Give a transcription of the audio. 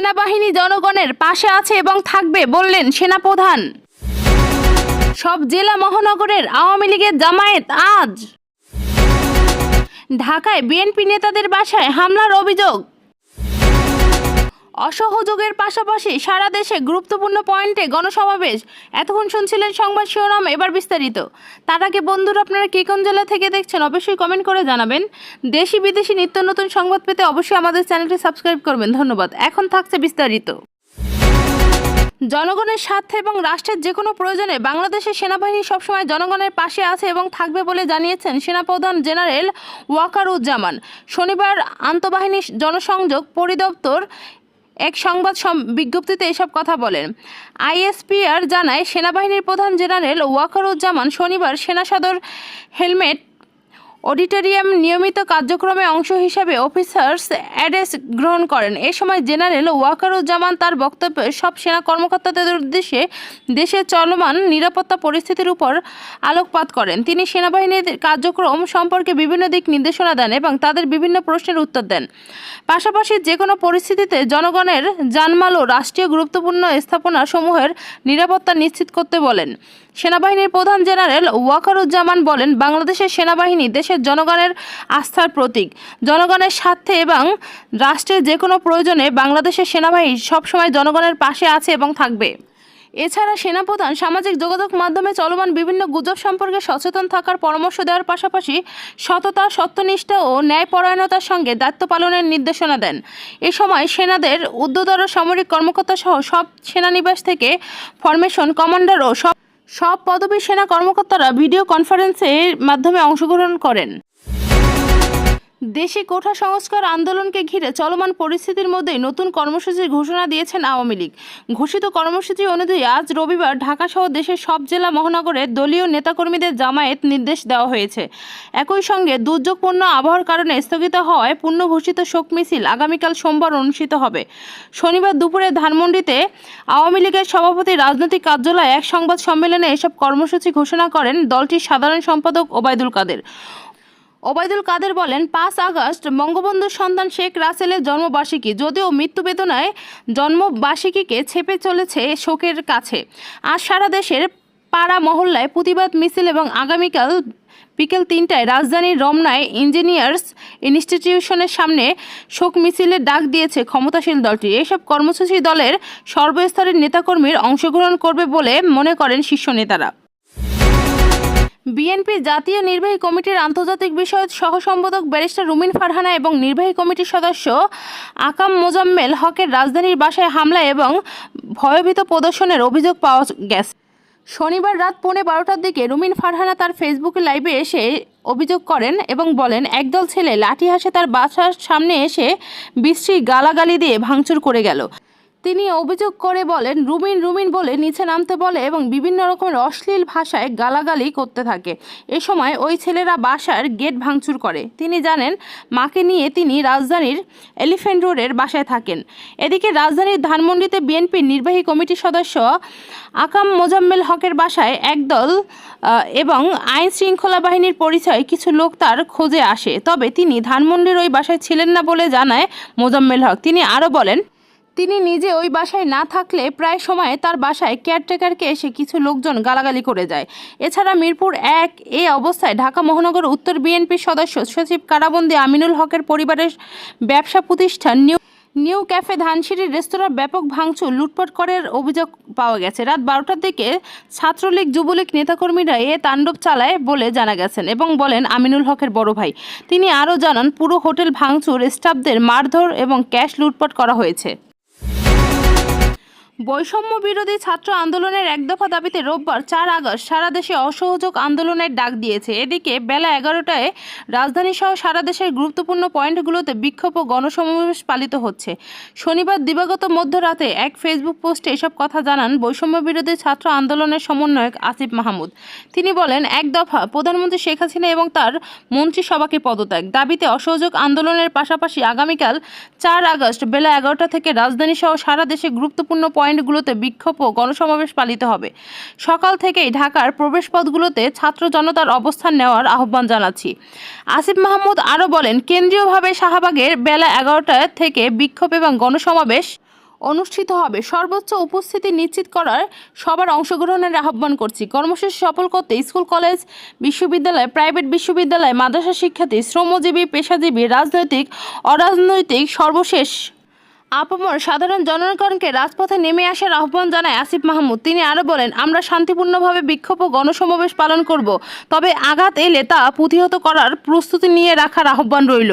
সেনাবাহিনী জনগণের পাশে আছে এবং থাকবে বললেন সেনাপ্রধান। সব জেলা মহানগরের আওয়ামী লীগের জামায়াত আজ। ঢাকায় বিএনপি নেতাদের বাসায় হামলার অভিযোগ। অসহযোগের পাশাপাশি সারা দেশে গুরুত্বপূর্ণ পয়েন্টে গণসমাবেশ। এতক্ষণ শুনছিলেন সংবাদ শিরোনাম, এবার বিস্তারিত। তার আগে বন্ধুরা, আপনারা কে কোন জেলা থেকে দেখছেন অবশ্যই কমেন্ট করে জানাবেন। দেশি বিদেশি নিত্য নতুন সংবাদ পেতে অবশ্যই আমাদের চ্যানেলটি সাবস্ক্রাইব করবেন। ধন্যবাদ। এখন থাকছে বিস্তারিত। জনগণের স্বার্থে এবং রাষ্ট্রের যে কোনো প্রয়োজনে বাংলাদেশের সেনাবাহিনী সবসময় জনগণের পাশে আছে এবং থাকবে বলে জানিয়েছেন সেনাপ্রধান জেনারেল ওয়াকারুজ্জামান। শনিবার আন্তঃবাহিনী জনসংযোগ পরিদপ্তর এক সংবাদ বিজ্ঞপ্তিতে এসব কথা বলেন। আইএসপিআর জানায়, সেনাবাহিনীর প্রধান জেনারেল ওয়াকারুজ্জামান শনিবার সেনা সদর হেলমেট অডিটোরিয়াম নিয়মিত কার্যক্রমে অংশ হিসাবে অফিসার্স অ্যাড্রেস গ্রহণ করেন। এ সময় জেনারেল ওয়াকারুজ্জামান তার বক্তব্যে সব সেনা কর্মকর্তাদের উদ্দেশ্যে দেশের চলমান নিরাপত্তা পরিস্থিতির উপর আলোকপাত করেন। তিনি সেনাবাহিনীর কার্যক্রম সম্পর্কে বিভিন্ন দিক নির্দেশনা দেন এবং তাদের বিভিন্ন প্রশ্নের উত্তর দেন। পাশাপাশি যে কোনো পরিস্থিতিতে জনগণের জানমাল ও রাষ্ট্রীয় গুরুত্বপূর্ণ স্থাপনা সমূহের নিরাপত্তা নিশ্চিত করতে বলেন। সেনাবাহিনীর প্রধান জেনারেল ওয়াকারুজ্জামান বলেন, বাংলাদেশের সেনাবাহিনী দেশের জনগণের আস্থার প্রতীক। জনগণের স্বার্থে এবং রাষ্ট্রের যে কোনো প্রয়োজনে বাংলাদেশের সেনাবাহিনী সবসময় জনগণের পাশে আছে এবং থাকবে। এছাড়া সেনাপ্রধান সামাজিক যোগাযোগ মাধ্যমে চলমান বিভিন্ন গুজব সম্পর্কে সচেতন থাকার পরামর্শ দেওয়ার পাশাপাশি সততা, সত্যনিষ্ঠা ও ন্যায়পরায়ণতার সঙ্গে দায়িত্ব পালনের নির্দেশনা দেন। এ সময় সেনাদের ঊর্ধ্বতর সামরিক কর্মকর্তা সহ সব সেনানিবাস থেকে ফরমেশন কমান্ডার ও সব পদবী সেনা কর্মকর্তারা ভিডিও কনফারেন্সের মাধ্যমে অংশগ্রহণ করেন। দেশে কোঠা সংস্কার আন্দোলনকে ঘিরে চলমান পরিস্থিতির মধ্যেই নতুন কর্মসূচির ঘোষণা দিয়েছেন আওয়ামী লীগ। ঘোষিত কর্মসূচি অনুযায়ী আজ রবিবার ঢাকাসহ দেশের সব জেলা মহানগরে দলীয় নেতাকর্মীদের জামায়াত নির্দেশ দেওয়া হয়েছে। একই সঙ্গে দুর্যোগপূর্ণ আবহাওয়ার কারণে স্থগিত হওয়ায় পুনর্ঘোষিত শোক মিছিল আগামীকাল সোমবার অনুষ্ঠিত হবে। শনিবার দুপুরে ধানমন্ডিতে আওয়ামী লীগের সভাপতি রাজনৈতিক কার্যালয়ে এক সংবাদ সম্মেলনে এসব কর্মসূচি ঘোষণা করেন দলটির সাধারণ সম্পাদক ওবায়দুল কাদের। ওবায়দুল কাদের বলেন, 5 আগস্ট বঙ্গবন্ধুর সন্তান শেখ রাসেলের জন্মবার্ষিকী। যদিও মৃত্যু বেদনায় জন্মবার্ষিকীকে ছেপে চলেছে শোকের কাছে। আজ সারা দেশের পাড়া মহল্লায় প্রতিবাদ মিছিল এবং আগামীকাল বিকেল 3টায় রাজধানীর রমনায় ইঞ্জিনিয়ার্স ইনস্টিটিউশনের সামনে শোক মিছিলের ডাক দিয়েছে ক্ষমতাসীন দলটি। এসব কর্মসূচি দলের সর্বস্তরের নেতাকর্মীর অংশগ্রহণ করবে বলে মনে করেন শীর্ষ নেতারা। বিএনপির জাতীয় নির্বাহী কমিটির আন্তর্জাতিক বিষয়ক সহসম্পাদক ব্যারিস্টার রুমিন ফারহানা এবং নির্বাহী কমিটির সদস্য আকাম মোজাম্মেল হকের রাজধানীর বাসায় হামলা এবং ভয়ভীত প্রদর্শনের অভিযোগ পাওয়া গেছে। শনিবার রাত 11:15টার দিকে রুমিন ফারহানা তার ফেসবুক লাইভে এসে অভিযোগ করেন এবং বলেন, একদল ছেলে লাঠি হাতে তার বাসার সামনে এসে বিশ্রী গালাগালি দিয়ে ভাঙচুর করে গেল। তিনি অভিযোগ করে বলেন, রুমিন রুমিন বলে নিচে নামতে বলে এবং বিভিন্ন রকমের অশ্লীল ভাষায় গালাগালি করতে থাকে। এ সময় ওই ছেলেরা বাসার গেট ভাঙচুর করে। তিনি জানেন, মাকে নিয়ে তিনি রাজধানীর এলিফ্যান্ট রোডের বাসায় থাকেন। এদিকে রাজধানীর ধানমন্ডিতে বিএনপির নির্বাহী কমিটির সদস্য আকাম মোজাম্মেল হকের বাসায় একদল এবং আইন শৃঙ্খলা বাহিনীর পরিচয় কিছু লোক তার খোঁজে আসে। তবে তিনি ধানমন্ডির ওই বাসায় ছিলেন না বলে জানায় মোজাম্মেল হক। তিনি আরও বলেন, তিনি নিজে ওই বাসায় না থাকলে প্রায় সময় তার বাসায় কেয়ারটেকারকে এসে কিছু লোকজন গালাগালি করে যায়। এছাড়া মিরপুর 1 এ অবস্থায় ঢাকা মহানগর উত্তর বিএনপির সদস্য সচিব কারাবন্দী আমিনুল হকের পরিবারের ব্যবসা প্রতিষ্ঠান নিউ ক্যাফে ধানসিঁড়ির রেস্তোরাঁ ব্যাপক ভাঙচুর লুটপাট করার অভিযোগ পাওয়া গেছে। রাত 12টার দিকে ছাত্রলীগ যুবলীগ নেতাকর্মীরা এ তাণ্ডব চালায় বলে জানা গেছেন এবং বলেন আমিনুল হকের বড় ভাই। তিনি আরও জানান, পুরো হোটেল ভাঙচুর, স্টাফদের মারধর এবং ক্যাশ লুটপাট করা হয়েছে। বৈষম্য বিরোধী ছাত্র আন্দোলনের এক দফা দাবিতে রোববার 4 আগস্ট সারা দেশে অসহযোগ আন্দোলনের ডাক দিয়েছে। এদিকে বেলা 11টায় রাজধানী সহ সারা দেশের গুরুত্বপূর্ণ পয়েন্টগুলোতে বিক্ষোভ ও গণসমাবেশ পালিত হচ্ছে। শনিবার দিবাগত মধ্যরাতে এক ফেসবুক পোস্টে এসব কথা জানান বৈষম্য বিরোধী ছাত্র আন্দোলনের সমন্বয়ক আসিফ মাহমুদ। তিনি বলেন, এক দফা প্রধানমন্ত্রী শেখ হাসিনা এবং তার মন্ত্রিসভাকে পদত্যাগ দাবিতে অসহযোগ আন্দোলনের পাশাপাশি আগামীকাল 4 আগস্ট বেলা 11টা থেকে রাজধানী সহ সারা দেশে গুরুত্বপূর্ণ পয়েন্টগুলোতে বিক্ষোভ ও গণসমাবেশ পালিত হবে। সকাল থেকেই ঢাকার প্রবেশপথগুলোতে ছাত্র জনতার অবস্থান নেওয়ার আহ্বান জানাচ্ছি। আসিফ মাহমুদ আরও বলেন, কেন্দ্রীয়ভাবে শাহবাগের বেলা 11টা থেকে বিক্ষোভ এবং গণসমাবেশ অনুষ্ঠিত হবে। সর্বোচ্চ উপস্থিতি নিশ্চিত করার সবার অংশগ্রহণের আহ্বান করছি। কর্মসূচি সফল করতে স্কুল, কলেজ, বিশ্ববিদ্যালয়, প্রাইভেট বিশ্ববিদ্যালয়, মাদ্রাসা শিক্ষার্থী, শ্রমজীবী, পেশাজীবী, রাজনৈতিক, অরাজনৈতিক, সর্বশেষ আপামর সাধারণ জনগণকে রাজপথে নেমে আসার আহ্বান জানায় আসিফ মাহমুদ। তিনি আরও বলেন, আমরা শান্তিপূর্ণভাবে বিক্ষোভ ও গণসমাবেশ পালন করব, তবে আঘাত এলে তা প্রতিহত করার প্রস্তুতি নিয়ে রাখার আহ্বান রইল।